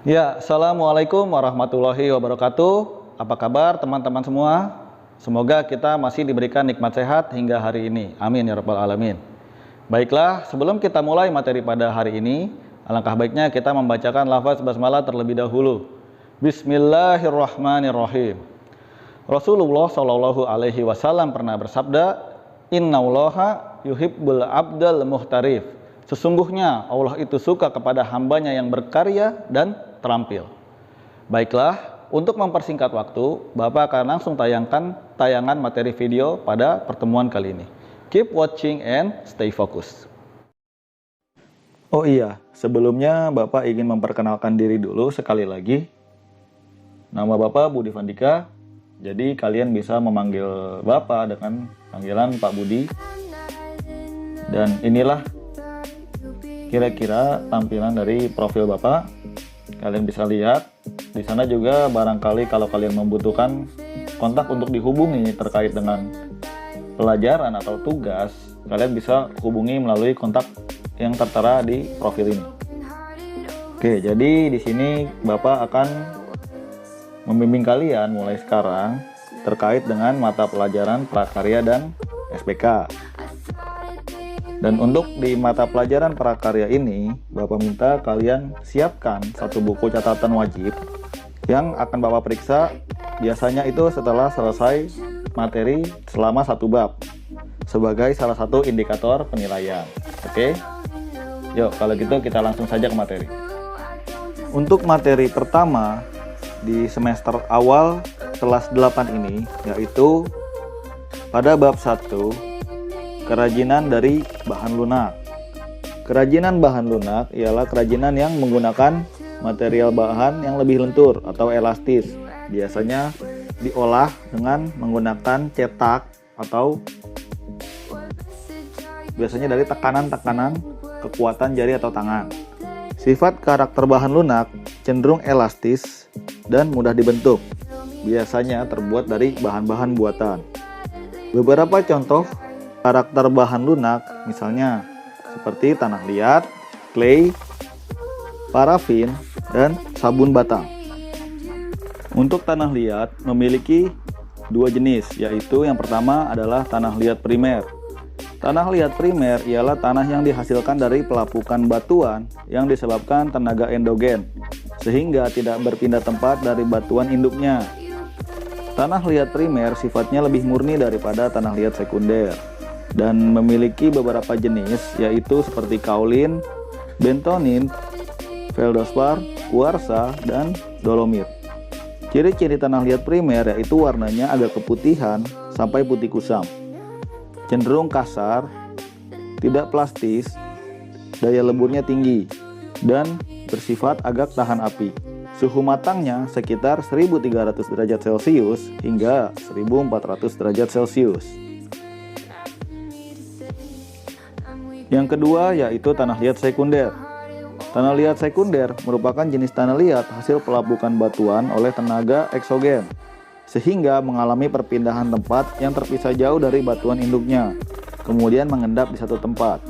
Ya, Assalamualaikum warahmatullahi wabarakatuh. Apa kabar teman-teman semua? Semoga kita masih diberikan nikmat sehat hingga hari ini. Amin ya rabbal alamin. Baiklah, sebelum kita mulai materi pada hari ini, alangkah baiknya kita membacakan lafaz basmalah terlebih dahulu. Bismillahirrahmanirrahim. Rasulullah Shallallahu Alaihi Wasallam pernah bersabda, Innallaha yuhibbul abdal muhtarif. Sesungguhnya Allah itu suka kepada hambanya yang berkarya dan terampil. Baiklah, untuk mempersingkat waktu, Bapak akan langsung tayangkan tayangan materi video pada pertemuan kali ini. Keep watching and stay focused. Oh iya, sebelumnya Bapak ingin memperkenalkan diri dulu sekali lagi. Nama Bapak Budi Vandika, jadi kalian bisa memanggil Bapak dengan panggilan Pak Budi. Dan inilah kira-kira tampilan dari profil Bapak. Kalian bisa lihat di sana juga, barangkali kalau kalian membutuhkan kontak untuk dihubungi terkait dengan pelajaran atau tugas, kalian bisa hubungi melalui kontak yang tertera di profil ini. Oke, jadi di sini Bapak akan membimbing kalian mulai sekarang terkait dengan mata pelajaran prakarya dan SPK. Dan untuk di mata pelajaran prakarya ini, Bapak minta kalian siapkan satu buku catatan wajib yang akan Bapak periksa biasanya itu setelah selesai materi selama satu bab sebagai salah satu indikator penilaian. Oke? Yuk, kalau gitu kita langsung saja ke materi. Untuk materi pertama di semester awal kelas 8 ini, yaitu pada bab 1, kerajinan dari bahan lunak. Kerajinan bahan lunak ialah kerajinan yang menggunakan material bahan yang lebih lentur atau elastis. Biasanya diolah dengan menggunakan cetak atau biasanya dari tekanan-tekanan kekuatan jari atau tangan. Sifat karakter bahan lunak cenderung elastis dan mudah dibentuk. Biasanya terbuat dari bahan-bahan buatan. Beberapa contoh karakter bahan lunak misalnya seperti tanah liat, clay, parafin, dan sabun batang. Untuk tanah liat memiliki dua jenis, yaitu yang pertama adalah tanah liat primer. Tanah liat primer ialah tanah yang dihasilkan dari pelapukan batuan yang disebabkan tenaga endogen, sehingga tidak berpindah tempat dari batuan induknya. Tanah liat primer sifatnya lebih murni daripada tanah liat sekunder dan memiliki beberapa jenis, yaitu seperti kaolin, bentonin, feldspar, kuarsa, dan dolomit. Ciri-ciri tanah liat primer yaitu warnanya agak keputihan sampai putih kusam, cenderung kasar, tidak plastis, daya leburnya tinggi, dan bersifat agak tahan api. Suhu matangnya sekitar 1300 derajat Celcius hingga 1400 derajat Celcius. Yang kedua yaitu tanah liat sekunder. Tanah liat sekunder merupakan jenis tanah liat hasil pelapukan batuan oleh tenaga eksogen, sehingga mengalami perpindahan tempat yang terpisah jauh dari batuan induknya, kemudian mengendap di satu tempat.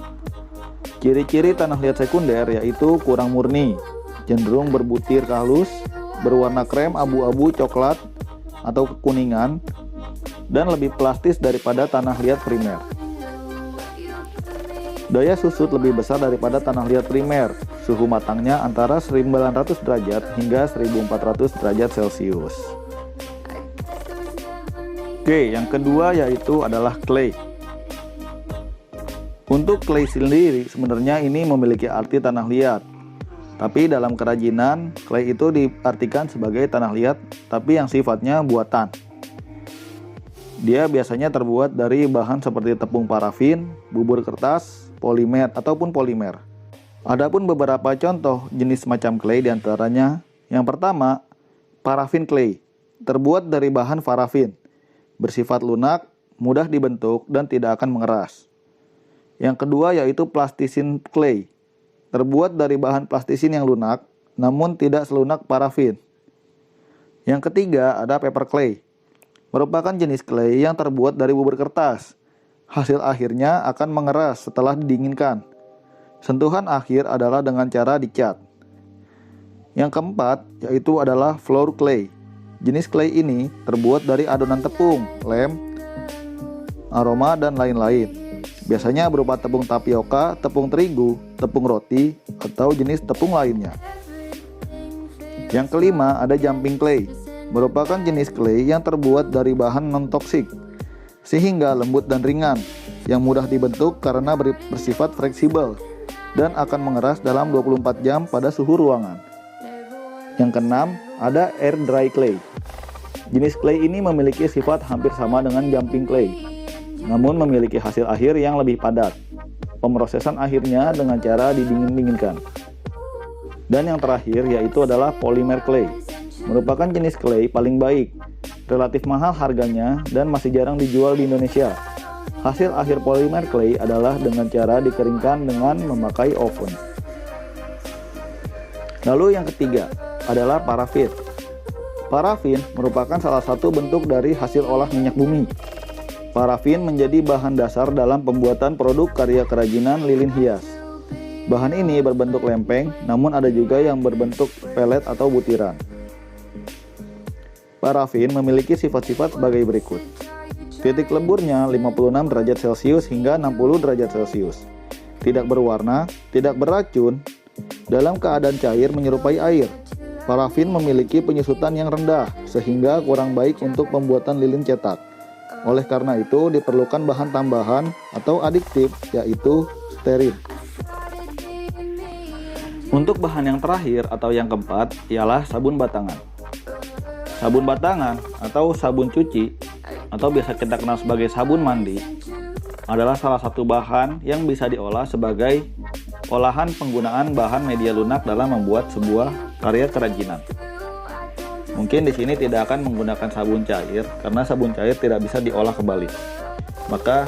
Ciri-ciri tanah liat sekunder yaitu kurang murni, cenderung berbutir halus, berwarna krem abu-abu coklat atau kekuningan, dan lebih plastis daripada tanah liat primer. Daya susut lebih besar daripada tanah liat primer. Suhu matangnya antara 1900 derajat hingga 1400 derajat Celcius. Oke, yang kedua yaitu adalah clay. Untuk clay sendiri sebenarnya ini memiliki arti tanah liat. Tapi dalam kerajinan, clay itu diartikan sebagai tanah liat tapi yang sifatnya buatan. Dia biasanya terbuat dari bahan seperti tepung parafin, bubur kertas, polimer ataupun polimer. Adapun beberapa contoh jenis macam clay diantaranya, yang pertama, parafin clay, terbuat dari bahan parafin, bersifat lunak, mudah dibentuk, dan tidak akan mengeras. Yang kedua yaitu plastisin clay, terbuat dari bahan plastisin yang lunak, namun tidak selunak parafin. Yang ketiga ada paper clay, merupakan jenis clay yang terbuat dari bubur kertas. Hasil akhirnya akan mengeras setelah didinginkan. Sentuhan akhir adalah dengan cara dicat. Yang keempat yaitu adalah flour clay. Jenis clay ini terbuat dari adonan tepung, lem, aroma, dan lain-lain. Biasanya berupa tepung tapioka, tepung terigu, tepung roti, atau jenis tepung lainnya. Yang kelima ada jumping clay, merupakan jenis clay yang terbuat dari bahan non-toksik, sehingga lembut dan ringan, yang mudah dibentuk karena bersifat fleksibel, dan akan mengeras dalam 24 jam pada suhu ruangan. Yang keenam ada air dry clay. Jenis clay ini memiliki sifat hampir sama dengan jumping clay, namun memiliki hasil akhir yang lebih padat. Pemrosesan akhirnya dengan cara didingin-dinginkan. Dan yang terakhir yaitu adalah polymer clay, merupakan jenis clay paling baik, relatif mahal harganya dan masih jarang dijual di Indonesia. Hasil akhir polymer clay adalah dengan cara dikeringkan dengan memakai oven. Lalu yang ketiga adalah parafin. Parafin merupakan salah satu bentuk dari hasil olah minyak bumi. Parafin menjadi bahan dasar dalam pembuatan produk karya kerajinan lilin hias. Bahan ini berbentuk lempeng, namun ada juga yang berbentuk pelet atau butiran. Parafin memiliki sifat-sifat sebagai berikut. Titik leburnya 56 derajat Celcius hingga 60 derajat Celcius. Tidak berwarna, tidak beracun, dalam keadaan cair menyerupai air. Parafin memiliki penyusutan yang rendah, sehingga kurang baik untuk pembuatan lilin cetak. Oleh karena itu diperlukan bahan tambahan atau adiktif, yaitu stearin. Untuk bahan yang terakhir atau yang keempat ialah sabun batangan. Sabun batangan atau sabun cuci atau biasa kita kenal sebagai sabun mandi adalah salah satu bahan yang bisa diolah sebagai olahan penggunaan bahan media lunak dalam membuat sebuah karya kerajinan. Mungkin di sini tidak akan menggunakan sabun cair karena sabun cair tidak bisa diolah kembali. Maka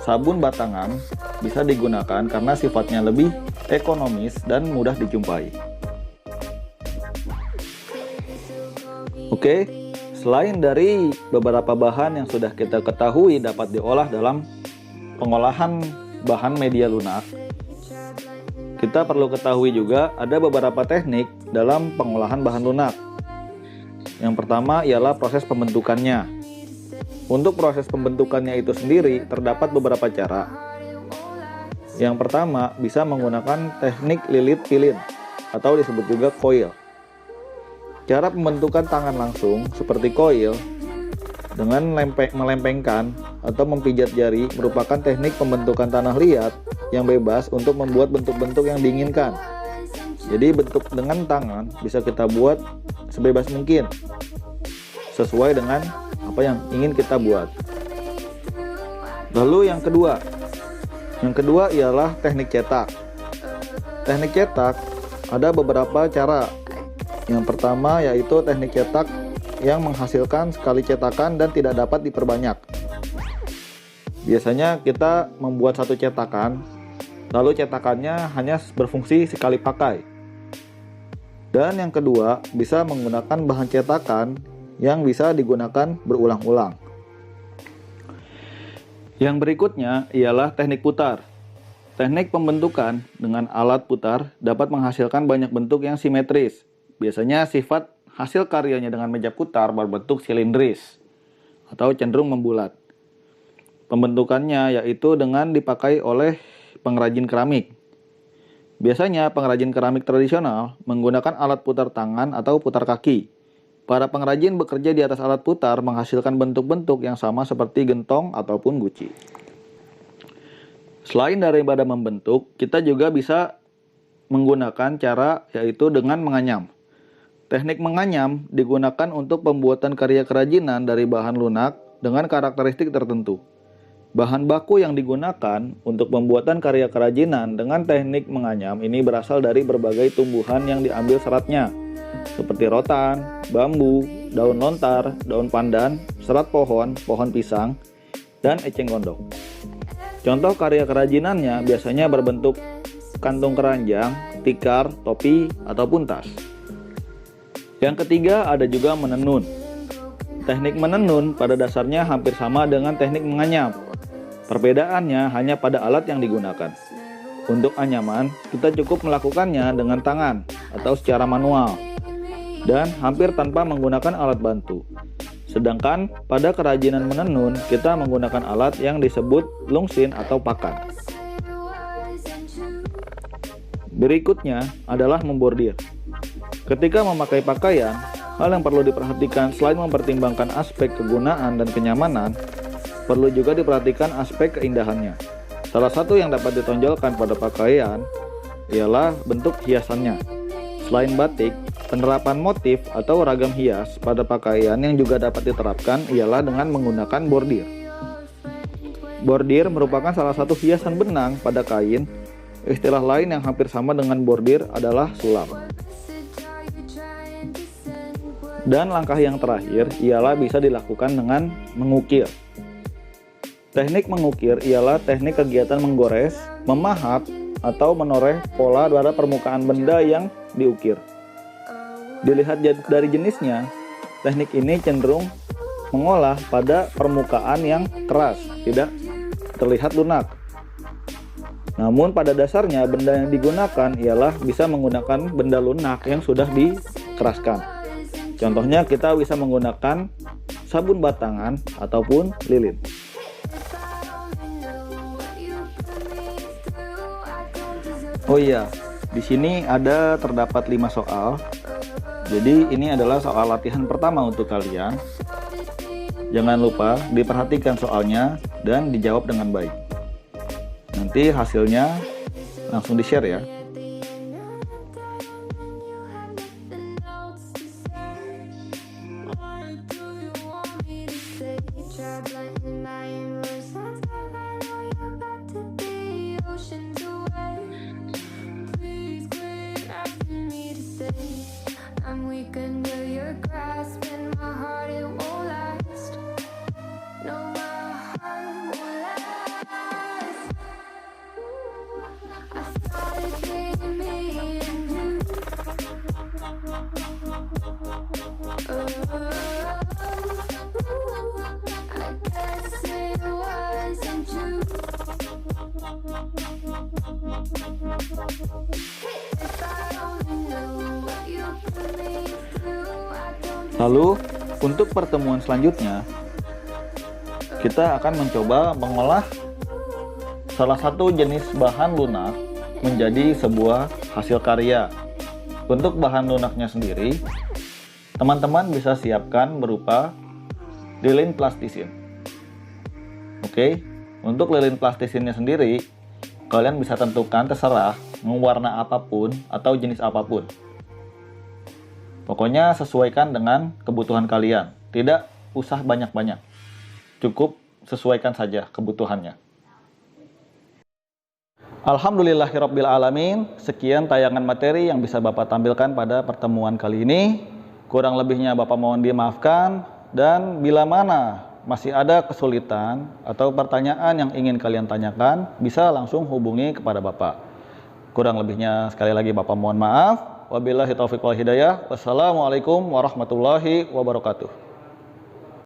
sabun batangan bisa digunakan karena sifatnya lebih ekonomis dan mudah dijumpai. Oke, selain dari beberapa bahan yang sudah kita ketahui dapat diolah dalam pengolahan bahan media lunak, kita perlu ketahui juga ada beberapa teknik dalam pengolahan bahan lunak. Yang pertama ialah proses pembentukannya. Untuk proses pembentukannya itu sendiri terdapat beberapa cara. Yang pertama bisa menggunakan teknik lilit pilin atau disebut juga coil. Cara pembentukan tangan langsung seperti coil dengan melempengkan atau mempijat jari merupakan teknik pembentukan tanah liat yang bebas untuk membuat bentuk-bentuk yang diinginkan. Jadi bentuk dengan tangan bisa kita buat sebebas mungkin sesuai dengan apa yang ingin kita buat. Lalu yang kedua ialah teknik cetak. Teknik cetak ada beberapa cara. Yang pertama yaitu teknik cetak yang menghasilkan sekali cetakan dan tidak dapat diperbanyak. Biasanya kita membuat satu cetakan, lalu cetakannya hanya berfungsi sekali pakai. Dan yang kedua, bisa menggunakan bahan cetakan yang bisa digunakan berulang-ulang. Yang berikutnya ialah teknik putar. Teknik pembentukan dengan alat putar dapat menghasilkan banyak bentuk yang simetris. Biasanya sifat hasil karyanya dengan meja putar berbentuk silindris atau cenderung membulat. Pembentukannya yaitu dengan dipakai oleh pengrajin keramik. Biasanya pengrajin keramik tradisional menggunakan alat putar tangan atau putar kaki. Para pengrajin bekerja di atas alat putar menghasilkan bentuk-bentuk yang sama seperti gentong ataupun guci. Selain daripada membentuk, kita juga bisa menggunakan cara yaitu dengan menganyam. Teknik menganyam digunakan untuk pembuatan karya kerajinan dari bahan lunak dengan karakteristik tertentu. Bahan baku yang digunakan untuk pembuatan karya kerajinan dengan teknik menganyam ini berasal dari berbagai tumbuhan yang diambil seratnya, seperti rotan, bambu, daun lontar, daun pandan, serat pohon, pohon pisang, dan eceng gondok. Contoh karya kerajinannya biasanya berbentuk kantung keranjang, tikar, topi, ataupun tas. Yang ketiga ada juga menenun. Teknik menenun pada dasarnya hampir sama dengan teknik menganyam. Perbedaannya hanya pada alat yang digunakan. Untuk anyaman, kita cukup melakukannya dengan tangan atau secara manual dan hampir tanpa menggunakan alat bantu. Sedangkan pada kerajinan menenun, kita menggunakan alat yang disebut lungsin atau pakan. Berikutnya adalah membordir. Ketika memakai pakaian, hal yang perlu diperhatikan selain mempertimbangkan aspek kegunaan dan kenyamanan, perlu juga diperhatikan aspek keindahannya. Salah satu yang dapat ditonjolkan pada pakaian ialah bentuk hiasannya. Selain batik, penerapan motif atau ragam hias pada pakaian yang juga dapat diterapkan ialah dengan menggunakan bordir. Bordir merupakan salah satu hiasan benang pada kain. Istilah lain yang hampir sama dengan bordir adalah sulap. Dan langkah yang terakhir ialah bisa dilakukan dengan mengukir. Teknik mengukir ialah teknik kegiatan menggores, memahat, atau menoreh pola pada permukaan benda yang diukir. Dilihat dari jenisnya, teknik ini cenderung mengolah pada permukaan yang keras, tidak terlihat lunak. Namun pada dasarnya benda yang digunakan ialah bisa menggunakan benda lunak yang sudah dikeraskan. Contohnya kita bisa menggunakan sabun batangan ataupun lilin. Oh iya, di sini terdapat 5 soal. Jadi ini adalah soal latihan pertama untuk kalian. Jangan lupa diperhatikan soalnya dan dijawab dengan baik. Nanti hasilnya langsung di-share ya. I'm weak under your grasp and my heart it won't last. No, my heart won't last. I thought it'd be me and you. I guess it wasn't true. If I only knew what you put me through, I don't. Lalu, untuk pertemuan selanjutnya, kita akan mencoba mengolah salah satu jenis bahan lunak menjadi sebuah hasil karya. Untuk bahan lunaknya sendiri, teman-teman bisa siapkan berupa lilin plastisin. Oke, untuk lilin plastisinnya sendiri, kalian bisa tentukan terserah mau warna apapun atau jenis apapun. Pokoknya sesuaikan dengan kebutuhan kalian. Tidak usah banyak-banyak. Cukup sesuaikan saja kebutuhannya. Alhamdulillahirabbil alamin. Sekian tayangan materi yang bisa Bapak tampilkan pada pertemuan kali ini. Kurang lebihnya Bapak mohon dimaafkan, dan bila mana masih ada kesulitan atau pertanyaan yang ingin kalian tanyakan, bisa langsung hubungi kepada Bapak. Kurang lebihnya sekali lagi Bapak mohon maaf. Wabillahi taufiq wal hidayah. Wassalamualaikum warahmatullahi wabarakatuh.